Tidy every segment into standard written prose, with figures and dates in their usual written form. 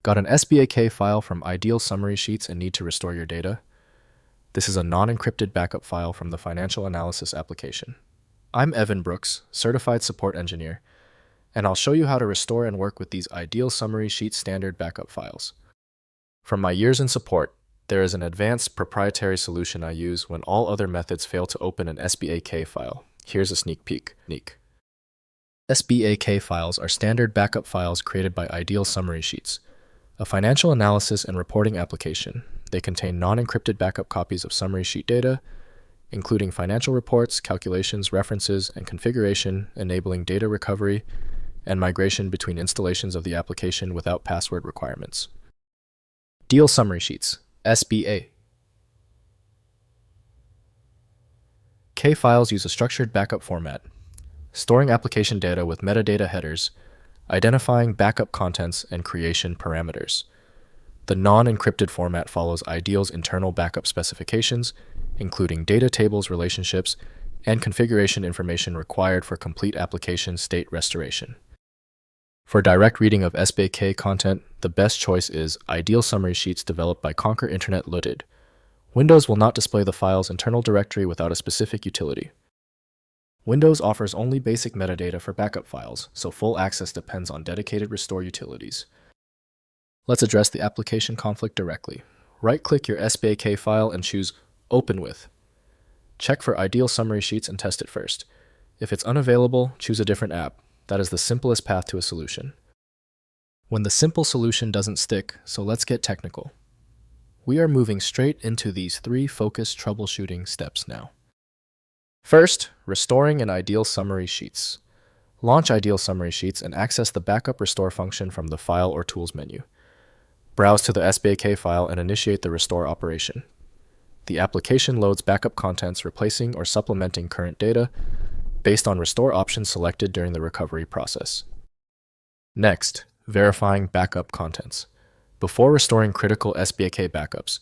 Got an SBAK file from Ideal Summary Sheets and need to restore your data? This is a non-encrypted backup file from the financial analysis application. I'm Evan Brooks, Certified Support Engineer, and I'll show you how to restore and work with these Ideal Summary Sheets standard backup files. From my years in support, there is an advanced proprietary solution I use when all other methods fail to open an SBAK file. Here's a sneak peek. SBAK files are standard backup files created by Ideal Summary Sheets, a financial analysis and reporting application. They contain non-encrypted backup copies of summary sheet data, including financial reports, calculations, references, and configuration, enabling data recovery and migration between installations of the application without password requirements. Ideal Summary Sheets SBAK files use a structured backup format, storing application data with metadata headers, identifying backup contents, and creation parameters. The non-encrypted format follows Ideal's internal backup specifications, including data tables, relationships, and configuration information required for complete application state restoration. For direct reading of SBAK content, the best choice is Ideal Summary Sheets developed by Conquer Internet Limited. Windows will not display the file's internal directory without a specific utility. Windows offers only basic metadata for backup files, so full access depends on dedicated restore utilities. Let's address the application conflict directly. Right-click your SBAK file and choose Open With. Check for Ideal Summary Sheets and test it first. If it's unavailable, choose a different app. That is the simplest path to a solution. When the simple solution doesn't stick, so let's get technical. We are moving straight into these 3 focused troubleshooting steps now. First, restoring an Ideal Summary Sheets. Launch Ideal Summary Sheets and access the Backup Restore function from the File or Tools menu. Browse to the SBAK file and initiate the restore operation. The application loads backup contents replacing or supplementing current data based on restore options selected during the recovery process. Next, verifying backup contents. Before restoring critical SBAK backups,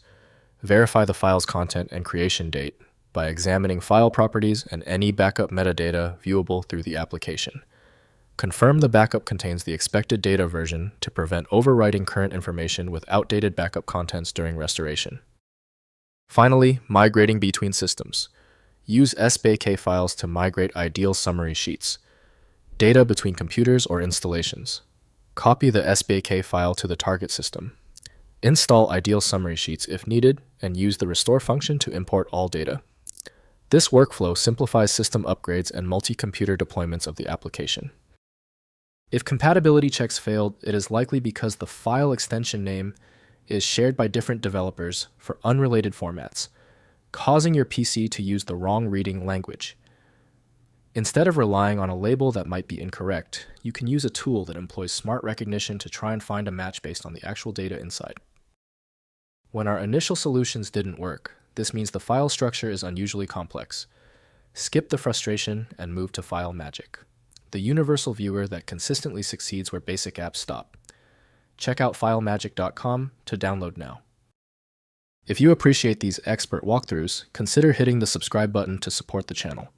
verify the file's content and creation date by examining file properties and any backup metadata viewable through the application. Confirm the backup contains the expected data version to prevent overwriting current information with outdated backup contents during restoration. Finally, migrating between systems. Use SBAK files to migrate Ideal Summary Sheets, data between computers or installations. Copy the SBAK file to the target system. Install Ideal Summary Sheets if needed, and use the restore function to import all data. This workflow simplifies system upgrades and multi-computer deployments of the application. If compatibility checks failed, it is likely because the file extension name is shared by different developers for unrelated formats, causing your PC to use the wrong reading language. Instead of relying on a label that might be incorrect, you can use a tool that employs smart recognition to try and find a match based on the actual data inside. When our initial solutions didn't work, this means the file structure is unusually complex. Skip the frustration and move to File Magic, the universal viewer that consistently succeeds where basic apps stop. Check out filemagic.com to download now. If you appreciate these expert walkthroughs, consider hitting the subscribe button to support the channel.